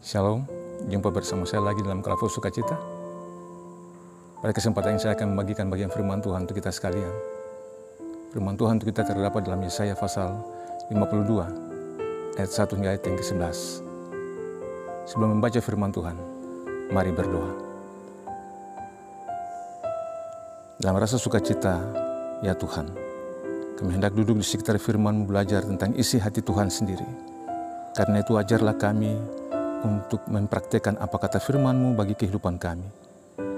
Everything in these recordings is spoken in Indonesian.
Shalom, jumpa bersama saya lagi dalam Kelompok Sukacita. Pada kesempatan ini saya akan membagikan bagian firman Tuhan untuk kita sekalian. Firman Tuhan untuk kita terdapat dalam Yesaya pasal 52, ayat 1 hingga ayat yang ke-11. Sebelum membaca firman Tuhan, mari berdoa. Dalam rasa sukacita, ya Tuhan, kami hendak duduk di sekitar firman-Mu belajar tentang isi hati Tuhan sendiri. Karena itu ajarlah kami untuk mempraktekkan apa kata firman-Mu bagi kehidupan kami,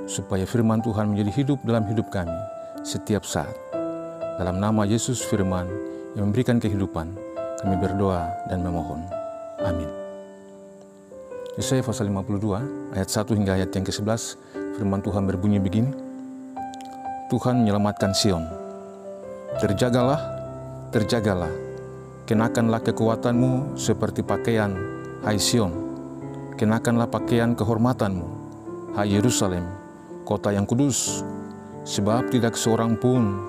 supaya firman Tuhan menjadi hidup dalam hidup kami setiap saat. Dalam nama Yesus firman yang memberikan kehidupan, kami berdoa dan memohon. Amin. Yesaya pasal 52 ayat 1 hingga ayat yang ke-11, firman Tuhan berbunyi begini. Tuhan menyelamatkan Sion. Terjagalah, terjagalah, kenakanlah kekuatanmu seperti pakaian, hai Sion. Kenakanlah pakaian kehormatanmu, hai Yerusalem, kota yang kudus, sebab tidak seorang pun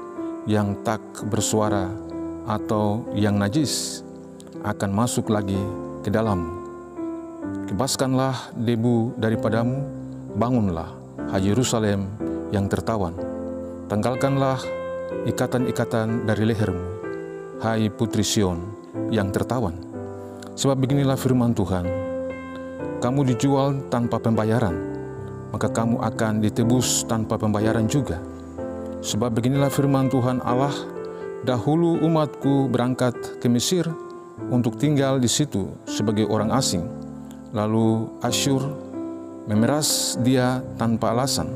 yang tak bersuara atau yang najis akan masuk lagi ke dalammu. Kebaskanlah debu daripadamu, bangunlah, hai Yerusalem yang tertawan. Tanggalkanlah ikatan-ikatan dari lehermu, hai Putri Sion yang tertawan. Sebab beginilah firman Tuhan, kamu dijual tanpa pembayaran, maka kamu akan ditebus tanpa pembayaran juga. Sebab beginilah firman Tuhan Allah, dahulu umatku berangkat ke Mesir untuk tinggal di situ sebagai orang asing. Lalu Asyur memeras dia tanpa alasan.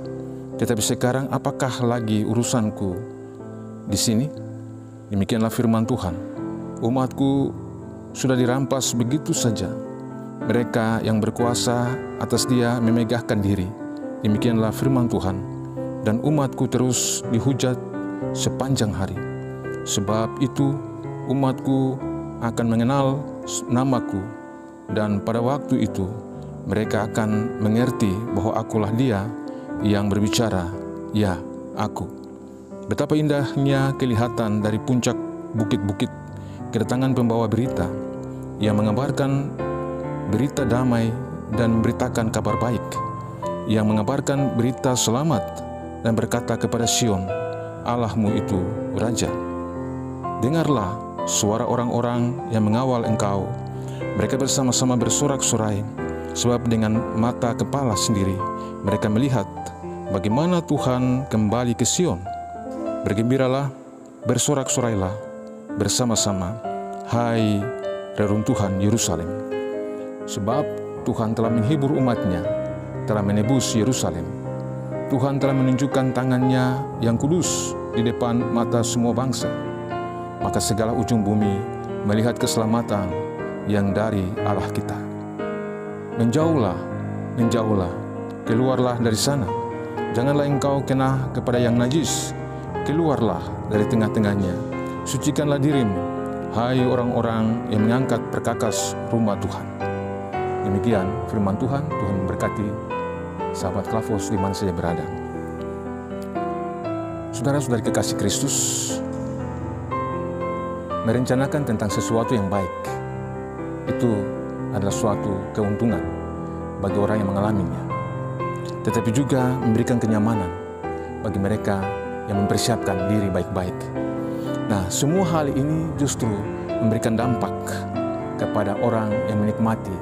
Tetapi sekarang apakah lagi urusanku di sini? Demikianlah firman Tuhan, umatku sudah dirampas begitu saja. Mereka yang berkuasa atas dia memegahkan diri. Demikianlah firman Tuhan. Dan umatku terus dihujat sepanjang hari. Sebab itu umatku akan mengenal namaku. Dan pada waktu itu mereka akan mengerti bahwa akulah dia yang berbicara, ya aku. Betapa indahnya kelihatan dari puncak bukit-bukit kedatangan pembawa berita yang mengabarkan berita damai dan memberitakan kabar baik, yang mengabarkan berita selamat dan berkata kepada Sion, Allahmu itu Raja. Dengarlah suara orang-orang yang mengawal engkau. Mereka bersama-sama bersorak-sorai, sebab dengan mata kepala sendiri mereka melihat bagaimana Tuhan kembali ke Sion. Bergembiralah, bersorak-sorailah bersama-sama, hai reruntuhan Yerusalem. Sebab Tuhan telah menghibur umatnya, telah menebus Yerusalem. Tuhan telah menunjukkan tangannya yang kudus di depan mata semua bangsa. Maka segala ujung bumi melihat keselamatan yang dari Allah kita. Menjauhlah, menjauhlah, keluarlah dari sana. Janganlah engkau kena kepada yang najis. Keluarlah dari tengah-tengahnya. Sucikanlah dirimu, hai orang-orang yang mengangkat perkakas rumah Tuhan. Demikian firman Tuhan. Tuhan memberkati sahabat Kelompok di mana saja berada. Saudara-saudari kekasih Kristus, merencanakan tentang sesuatu yang baik itu adalah suatu keuntungan bagi orang yang mengalaminya, tetapi juga memberikan kenyamanan bagi mereka yang mempersiapkan diri baik-baik. Nah, semua hal ini justru memberikan dampak kepada orang yang menikmati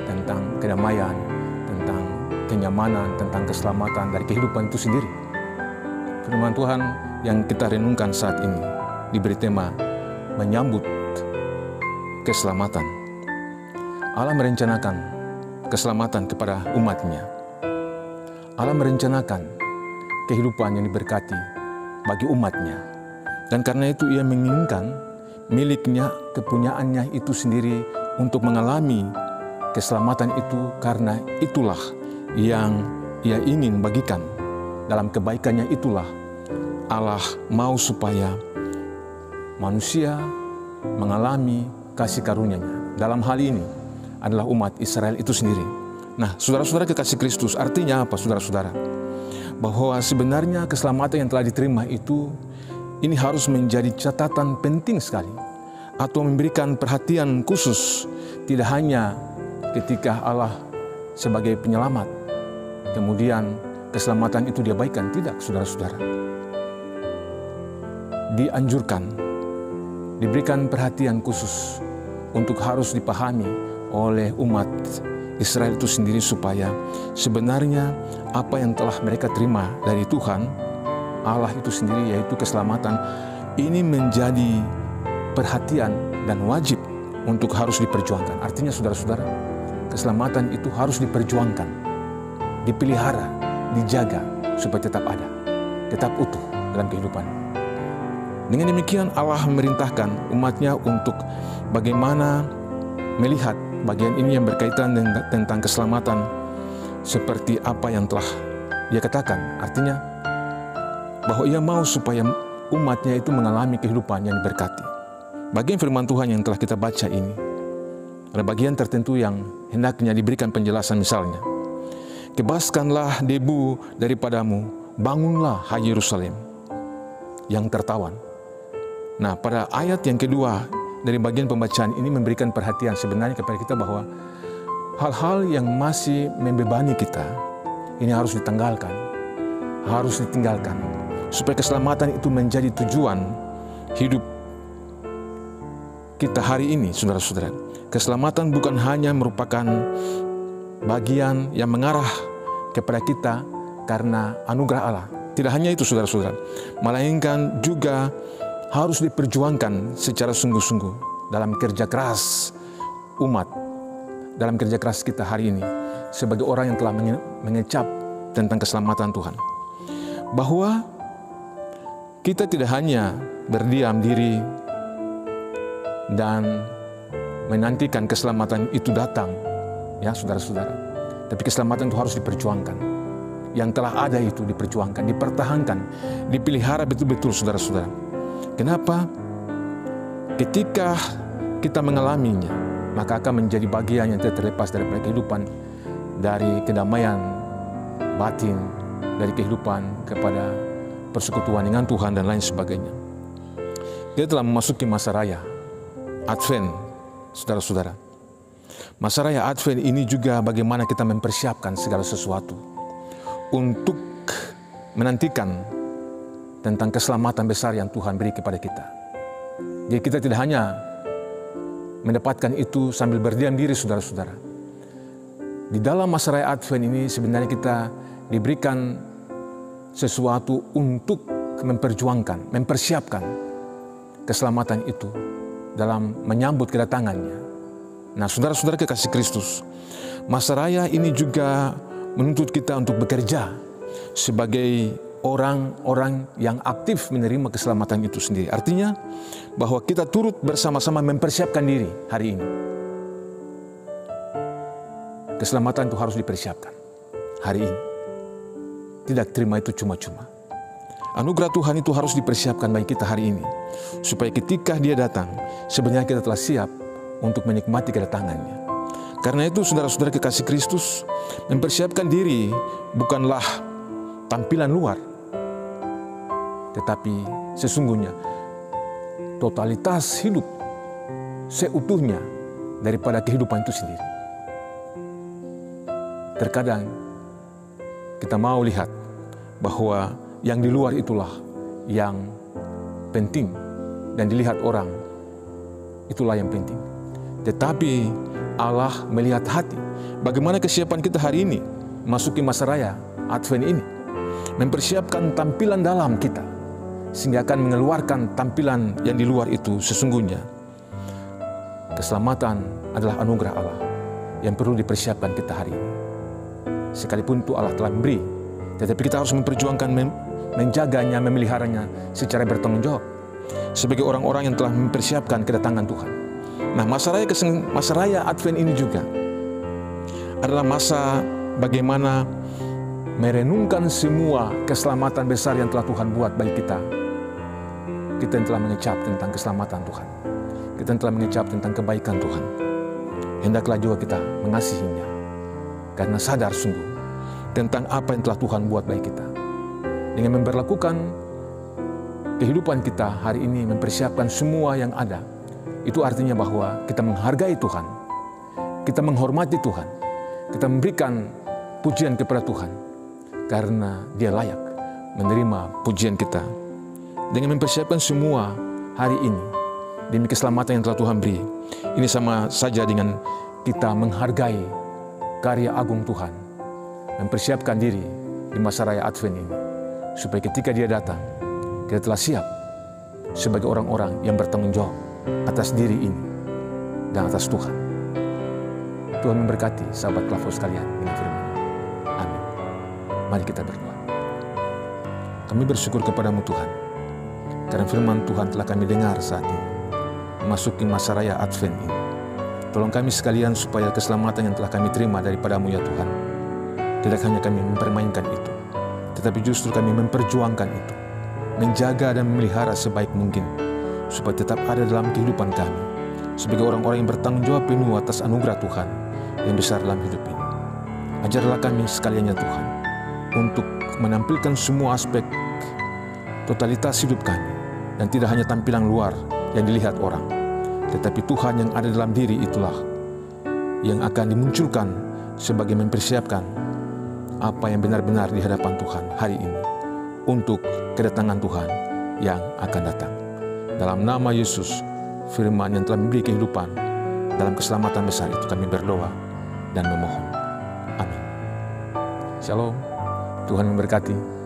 tentang kedamaian, tentang kenyamanan, tentang keselamatan dari kehidupan itu sendiri. Firman Tuhan yang kita renungkan saat ini diberi tema menyambut keselamatan. Allah merencanakan keselamatan kepada umatnya. Allah merencanakan kehidupan yang diberkati bagi umatnya. Dan karena itu ia menginginkan miliknya, kepunyaannya itu sendiri untuk mengalami keselamatan itu, karena itulah yang ia ingin bagikan. Dalam kebaikannya itulah Allah mau supaya manusia mengalami kasih karunia-Nya. Dalam hal ini adalah umat Israel itu sendiri. Nah, saudara-saudara kekasih Kristus, artinya apa saudara-saudara? Bahwa sebenarnya keselamatan yang telah diterima itu, ini harus menjadi catatan penting sekali, atau memberikan perhatian khusus, tidak hanya ketika Allah sebagai penyelamat, kemudian keselamatan itu diabaikan. Tidak, saudara-saudara. Dianjurkan, diberikan perhatian khusus untuk harus dipahami oleh umat Israel itu sendiri, supaya sebenarnya apa yang telah mereka terima dari Tuhan Allah itu sendiri, yaitu keselamatan, ini menjadi perhatian dan wajib untuk harus diperjuangkan. Artinya saudara-saudara, keselamatan itu harus diperjuangkan, dipelihara, dijaga supaya tetap ada, tetap utuh dalam kehidupan. Dengan demikian Allah memerintahkan umatnya untuk bagaimana melihat bagian ini yang berkaitan tentang keselamatan seperti apa yang telah Dia katakan. Artinya bahwa Ia mau supaya umatnya itu mengalami kehidupan yang diberkati. Bagian firman Tuhan yang telah kita baca ini ada bagian tertentu yang hendaknya diberikan penjelasan, misalnya, "Kebaskanlah debu daripadamu, bangunlah hai Yerusalem yang tertawan." Nah, pada ayat yang kedua dari bagian pembacaan ini memberikan perhatian sebenarnya kepada kita bahwa hal-hal yang masih membebani kita ini harus ditanggalkan, harus ditinggalkan, supaya keselamatan itu menjadi tujuan hidup kita hari ini, saudara-saudara. Keselamatan bukan hanya merupakan bagian yang mengarah kepada kita karena anugerah Allah. Tidak hanya itu, saudara-saudara, melainkan juga harus diperjuangkan secara sungguh-sungguh dalam kerja keras umat, dalam kerja keras kita hari ini sebagai orang yang telah mengecap tentang keselamatan Tuhan. Bahwa kita tidak hanya berdiam diri dan menantikan keselamatan itu datang, ya saudara-saudara, tapi keselamatan itu harus diperjuangkan. Yang telah ada itu diperjuangkan, dipertahankan, dipelihara betul-betul, saudara-saudara. Kenapa? Ketika kita mengalaminya, maka akan menjadi bagian yang tidak terlepas dari kehidupan, dari kedamaian batin, dari kehidupan kepada persekutuan dengan Tuhan dan lain sebagainya. Kita telah memasuki masa raya Advent, saudara-saudara. Masa raya Advent ini juga bagaimana kita mempersiapkan segala sesuatu untuk menantikan tentang keselamatan besar yang Tuhan beri kepada kita. Jadi kita tidak hanya mendapatkan itu sambil berdiam diri, saudara-saudara. Di dalam masa raya Advent ini sebenarnya kita diberikan sesuatu untuk memperjuangkan, mempersiapkan keselamatan itu dalam menyambut kedatangannya. Nah, saudara-saudara kekasih Kristus, masa raya ini juga menuntut kita untuk bekerja sebagai orang-orang yang aktif menerima keselamatan itu sendiri. Artinya bahwa kita turut bersama-sama mempersiapkan diri hari ini. Keselamatan itu harus dipersiapkan hari ini. Tidak terima itu cuma-cuma. Anugerah Tuhan itu harus dipersiapkan bagi kita hari ini, supaya ketika Dia datang, sebenarnya kita telah siap untuk menikmati kedatangannya. Karena itu saudara-saudara kekasih Kristus, mempersiapkan diri bukanlah tampilan luar, tetapi sesungguhnya totalitas hidup seutuhnya daripada kehidupan itu sendiri. Terkadang kita mau lihat bahwa yang di luar itulah yang penting dan dilihat orang itulah yang penting. Tetapi Allah melihat hati. Bagaimana kesiapan kita hari ini memasuki masa raya Advent ini, mempersiapkan tampilan dalam kita sehingga akan mengeluarkan tampilan yang di luar itu. Sesungguhnya keselamatan adalah anugerah Allah yang perlu dipersiapkan kita hari ini. Sekalipun itu Allah telah memberi, tetapi kita harus memperjuangkan menjaganya, memeliharanya secara bertanggung jawab sebagai orang-orang yang telah mempersiapkan kedatangan Tuhan. Nah, masa raya Advent ini juga adalah masa bagaimana merenungkan semua keselamatan besar yang telah Tuhan buat bagi kita. Kita yang telah mengecap tentang keselamatan Tuhan, kita yang telah mengecap tentang kebaikan Tuhan. Hendaklah juga kita mengasihinya karena sadar sungguh tentang apa yang telah Tuhan buat bagi kita. Dengan memperlakukan kehidupan kita hari ini, mempersiapkan semua yang ada, itu artinya bahwa kita menghargai Tuhan, kita menghormati Tuhan, kita memberikan pujian kepada Tuhan, karena Dia layak menerima pujian kita. Dengan mempersiapkan semua hari ini demi keselamatan yang telah Tuhan beri, ini sama saja dengan kita menghargai karya agung Tuhan, mempersiapkan diri di masa raya Advent ini, supaya ketika Dia datang, kita telah siap sebagai orang-orang yang bertanggung jawab atas diri ini dan atas Tuhan. Tuhan memberkati sahabat Klavo sekalian dengan firman. Amin. Mari kita berdoa. Kami bersyukur kepadamu Tuhan, karena firman Tuhan telah kami dengar saat ini, memasuki masa raya Advent ini. Tolong kami sekalian supaya keselamatan yang telah kami terima daripadamu ya Tuhan, tidak hanya kami mempermainkan itu, tetapi justru kami memperjuangkan itu, menjaga dan memelihara sebaik mungkin, supaya tetap ada dalam kehidupan kami, sebagai orang-orang yang bertanggung jawab penuh atas anugerah Tuhan yang besar dalam hidup ini. Ajarlah kami sekalian ya Tuhan, untuk menampilkan semua aspek totalitas hidup kami, dan tidak hanya tampilan luar yang dilihat orang, tetapi Tuhan yang ada dalam diri itulah yang akan dimunculkan sebagai mempersiapkan apa yang benar-benar di hadapan Tuhan hari ini, untuk kedatangan Tuhan yang akan datang. Dalam nama Yesus, firman yang telah memberi kehidupan, dalam keselamatan besar itu kami berdoa dan memohon. Amin. Shalom. Tuhan memberkati.